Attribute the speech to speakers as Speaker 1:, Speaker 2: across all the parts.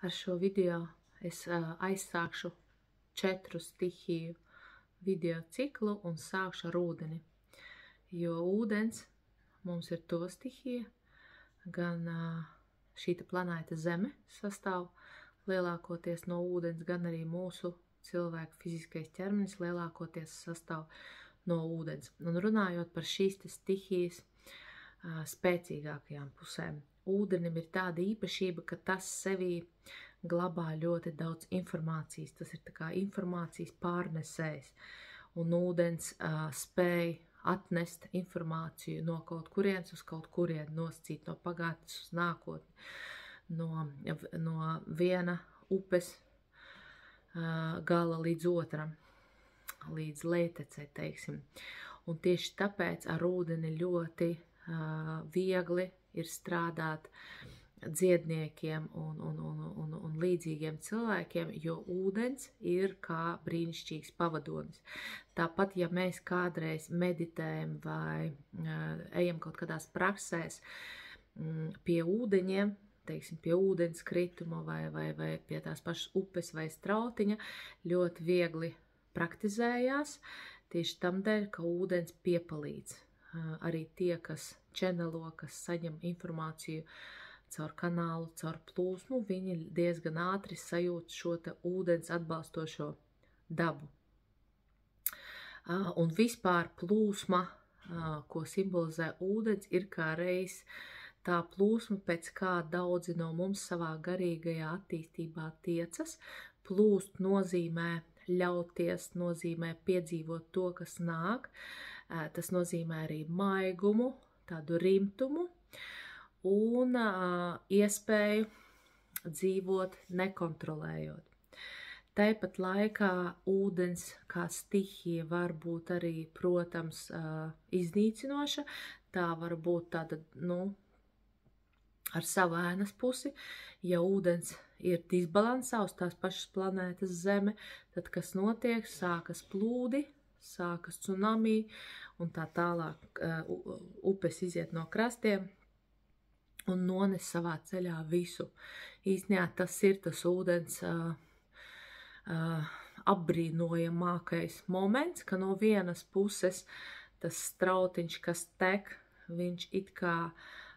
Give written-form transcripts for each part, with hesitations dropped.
Speaker 1: Ar šo video es aizsākšu 4 stihiju video ciklu un sākšu ar ūdeni. Jo ūdens mums ir to stihija, gan šīta planēta Zeme sastāv lielākoties no ūdens, gan arī mūsu cilvēku fiziskais ķermenis lielākoties sastāv no ūdens. Un runājot par šīs stihijas spēcīgākajām pusēm, ūdenim ir tāda īpašība, ka tas sevī glabā ļoti daudz informācijas. Tas ir tā kā informācijas pārnesējs. Un ūdens spēj atnest informāciju no kaut kurienes uz kaut kurieni, noscīt no pagātnes uz nākotni, no viena upes gala līdz otram, līdz lētecei, teiksim. Un tieši tāpēc ar ūdeni ļoti viegli ir strādāt dziedniekiem un līdzīgiem cilvēkiem, jo ūdens ir kā brīnišķīgs pavadonis. Tāpat, ja mēs kādreiz meditējam vai ejam kaut kādās praksēs pie ūdeņiem, teiksim, pie ūdens krituma vai pie tās pašas upes vai strautiņa, ļoti viegli praktizējās, tieši tamdēļ, ka ūdens piepalīdz. Arī tie, kas čenelo, kas saņem informāciju caur kanālu, caur plūsmu, viņi diezgan ātri sajūt šo te ūdens atbalstošo dabu. Un vispār plūsma, ko simbolizē ūdens, ir kā reiz tā plūsma, pēc kā daudzi no mums savā garīgajā attīstībā tiecas. Plūst nozīmē ļauties, nozīmē piedzīvot to, kas nāk. Tas nozīmē arī maigumu, tādu rimtumu un iespēju dzīvot nekontrolējot. Tāpat laikā ūdens kā stihija var būt arī, protams, iznīcinoša. Tā var būt tāda, ar savu ēnas pusi. Ja ūdens ir disbalansā uz tās pašas planētas Zeme, tad kas notiek? Sākas plūdi, sākas tsunami un tā tālāk. Upes iziet no krastiem un nones savā ceļā visu. Īstenībā tas ir tas ūdens apbrīnojamākais moments, ka no vienas puses tas strautiņš, kas tek, viņš it kā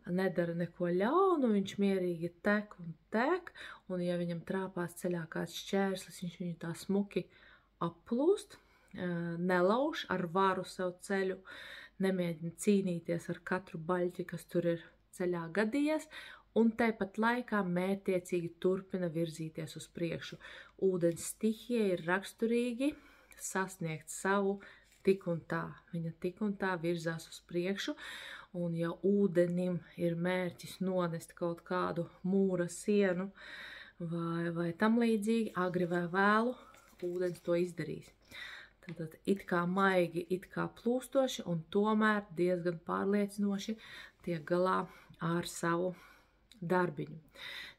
Speaker 1: nedara neko ļaunu, viņš mierīgi tek, un ja viņam trāpās ceļā kāds šķērslis, viņš viņu tā smuki applūst, nelauž ar varu savu ceļu, nemēģina cīnīties ar katru baļķi, kas tur ir ceļā gadījies, un tāpat laikā mērķtiecīgi turpina virzīties uz priekšu. Ūdens stihija ir raksturīgi sasniegt savu tik un tā. Viņa tik un tā virzās uz priekšu, un ja ūdenim ir mērķis nonest kaut kādu mūra sienu vai tam līdzīgi, agri vai vēlu, ūdens to izdarīs. Tātad it kā maigi, it kā plūstoši, un tomēr diezgan pārliecinoši tiek galā ar savu darbiņu.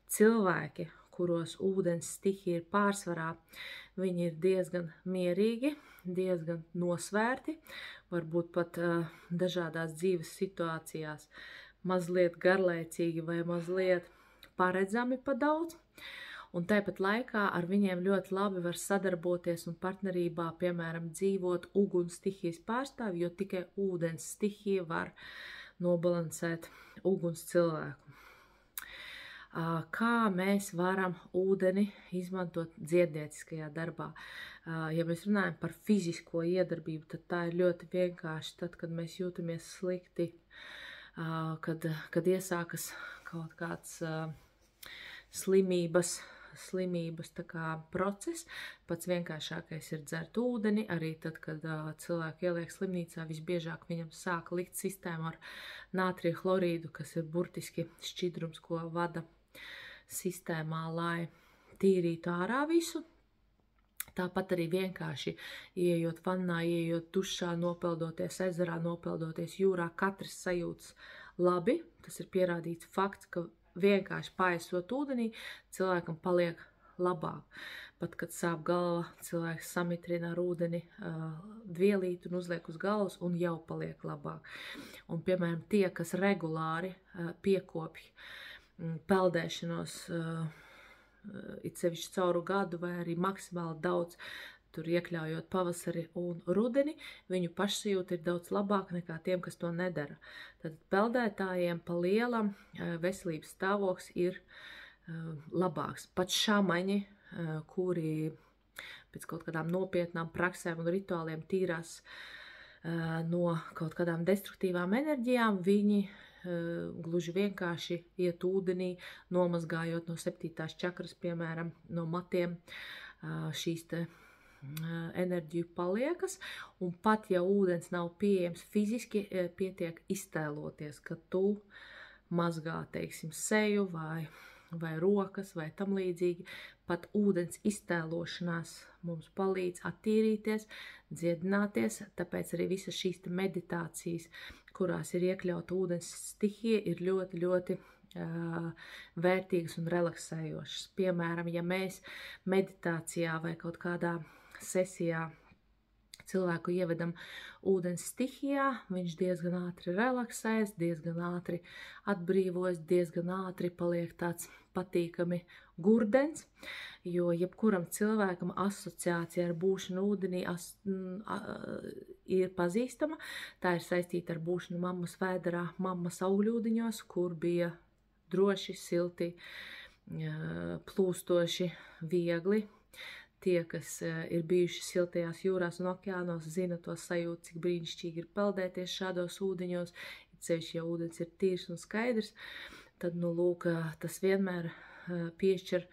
Speaker 1: Cilvēki, kuros ūdens stihija ir pārsvarā, viņi ir diezgan mierīgi, diezgan nosvērti, varbūt pat dažādās dzīves situācijās mazliet garlaicīgi vai mazliet paredzami pa daudz. Un tāpat laikā ar viņiem ļoti labi var sadarboties un partnerībā, piemēram, dzīvot uguns stihijas pārstāvi, jo tikai ūdens stihija var nobalansēt uguns cilvēku. Kā mēs varam ūdeni izmantot dziednieciskajā darbā? Ja mēs runājam par fizisko iedarbību, tad tā ir ļoti vienkārši. Tad, kad mēs jūtamies slikti, kad iesākas kaut kāds slimības tā kā process, pats vienkāršākais ir dzert ūdeni. Arī tad, kad cilvēku ieliek slimnīcā, visbiežāk viņam sāk likt sistēmu ar nātrija chlorīdu, kas ir burtiski šķidrums, ko vada sistēmā, lai tīrītu ārā visu. Tāpat arī vienkārši ieejot vannā, ieejot dušā, nopeldoties ezerā, nopeldoties jūrā, katrs sajūtas labi. Tas ir pierādīts fakts, ka vienkārši paesot ūdenī, cilvēkam paliek labāk. Pat, kad sāp galva, cilvēks samitrina ar ūdeni vielīti un uzliek uz galvas un jau paliek labāk. Un, piemēram, tie, kas regulāri piekopj peldēšanos it sevišķi cauru gadu vai arī maksimāli daudz, tur iekļaujot pavasari un rudeni, viņu pašsajūta ir daudz labāka nekā tiem, kas to nedara. Tad peldētājiem pa lielam veselības stāvoklis ir labāks. Pat šamaņi, kuri pēc kaut kādām nopietnām praksēm un rituāliem tīrās no kaut kādām destruktīvām enerģijām, viņi gluži vienkārši iet ūdenī, nomazgājot no 7. čakras, piemēram, no matiem, šīs te enerģiju paliekas, un pat ja ūdens nav pieejams fiziski, pietiek iztēloties, ka tu mazgā, teiksim, seju vai rokas vai tam līdzīgi. Pat ūdens iztēlošanās mums palīdz attīrīties, dziedināties, tāpēc arī visas šīs meditācijas, kurās ir iekļauta ūdens stihija, ir ļoti, ļoti vērtīgas un relaksējošas. Piemēram, ja mēs meditācijā vai kaut kādā sesijā cilvēku ievedam ūdens stihijā, viņš diezgan ātri relaksēs, diezgan ātri atbrīvojas, diezgan ātri paliek tāds patīkami gurdens, jo jebkuram cilvēkam asociācija ar būšanu ūdenī ir pazīstama. Tā ir saistīta ar būšanu mammas vēderā, mammas augļūdeņos, kur bija droši, silti, plūstoši, viegli. Tie, kas ir bijuši siltajās jūrās un okeānos, zina to sajūtu, cik brīnišķīgi ir peldēties šādos ūdeņos, ceļš, ja ūdens ir tīrs un skaidrs, tad, nu, lūk, tas vienmēr piešķir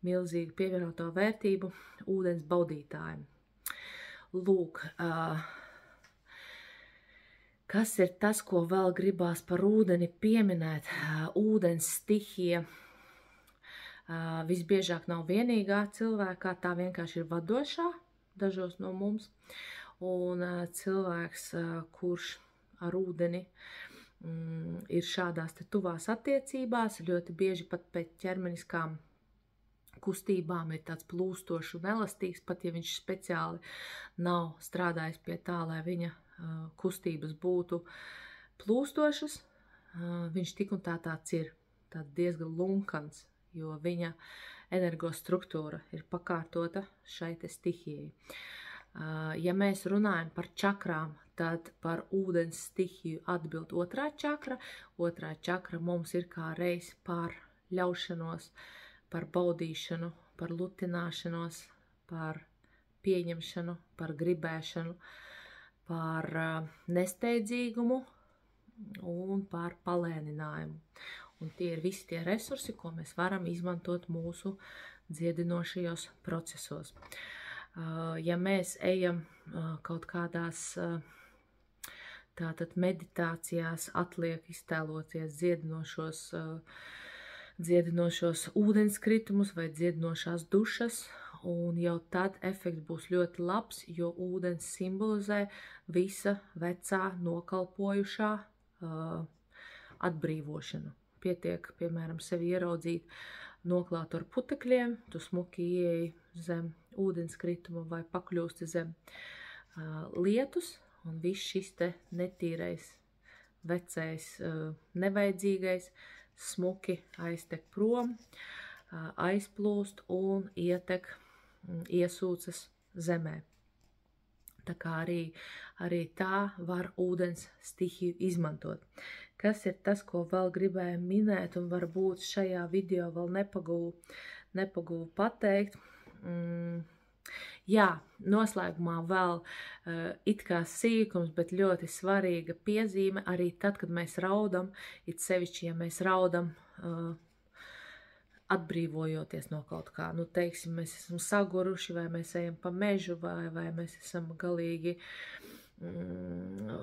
Speaker 1: milzīgu pievienoto vērtību ūdens baudītājiem. Lūk, kas ir tas, ko vēl gribās par ūdeni pieminēt? Ūdens stihija visbiežāk nav vienīgā cilvēkā, tā vienkārši ir vadošā dažos no mums. Un cilvēks, kurš ar ūdeni ir šādās te tuvās attiecībās, ļoti bieži pat pēc ķermeniskām kustībām ir tāds plūstošs un elastīgs, pat ja viņš speciāli nav strādājis pie tā, lai viņa kustības būtu plūstošas, viņš tik un tā tāds ir, tāds diezgan lunkans, jo viņa energostruktūra ir pakārtota šai te stihijai. Ja mēs runājam par čakrām, tad par ūdens stihiju atbild otrā čakra. Otrā čakra mums ir kā reiz par ļaušanos, par baudīšanu, par lutināšanos, par pieņemšanu, par gribēšanu, par nesteidzīgumu un par palēninājumu. Un tie ir visi tie resursi, ko mēs varam izmantot mūsu dziedinošajos procesos. Ja mēs ejam kaut kādās tātad meditācijās, atliek iztēloties dziedinošos ūdenskritumus vai dziedinošās dušas, un jau tad efekts būs ļoti labs, jo ūdens simbolizē visa vecā nokalpojušā atbrīvošanu. Pietiek, piemēram, sevi ieraudzīt noklātu ar putekļiem, tu smuki ieeji zem ūdenskrituma vai pakļūsti zem lietus, un viss šis te netīrais, vecais, nevajadzīgais smuki aiztek prom, aizplūst un ietek, iesūcas zemē. Tā kā arī tā var ūdens stihiju izmantot. Kas ir tas, ko vēl gribēju minēt, un varbūt šajā video vēl nepagūvu pateikt? Jā, noslēgumā vēl it kā sīkums, bet ļoti svarīga piezīme arī tad, kad mēs raudam, it sevišķi, ja mēs raudam atbrīvojoties no kaut kā. Nu, teiksim, mēs esam saguruši, vai mēs ejam pa mežu, vai mēs esam galīgi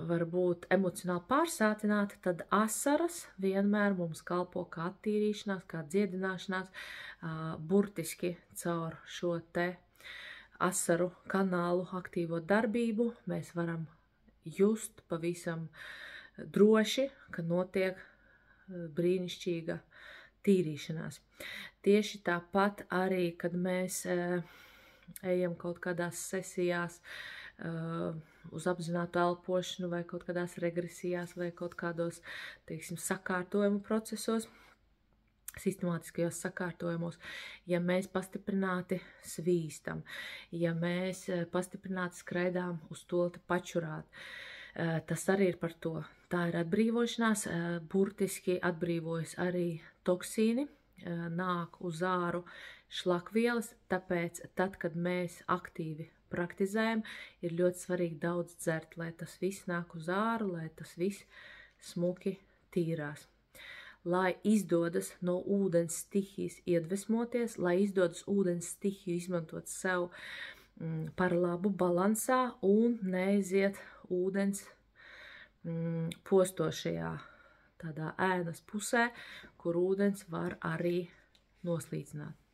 Speaker 1: varbūt emocionāli pārsātināti, tad asaras vienmēr mums kalpo kā attīrīšanās, kā dziedināšanās, burtiski caur šo te asaru kanālu aktīvo darbību. Mēs varam just pavisam droši, ka notiek brīnišķīga tīrīšanās. Tieši tāpat arī, kad mēs ejam kaut kādās sesijās uz apzinātu elpošanu vai kaut kādās regresijās vai kaut kādos, teiksim, sakārtojumu procesos, sistemātiskajos sakārtojumos, ja mēs pastiprināti svīstam, ja mēs pastiprināti skraidām uz tolti pačurāt. Tas arī ir par to. Tā ir atbrīvošanās, burtiski atbrīvojas arī toksīni, nāk uz āru šlakvielas, tāpēc tad, kad mēs aktīvi praktizējam, ir ļoti svarīgi daudz dzert, lai tas viss nāk uz āru, lai tas viss smuki tīrās. Lai izdodas no ūdens stihijas iedvesmoties, lai izdodas ūdens stihiju izmantot sev par labu balansā un neaiziet ūdens postošajā tādā ēnas pusē, kur ūdens var arī noslīcināt.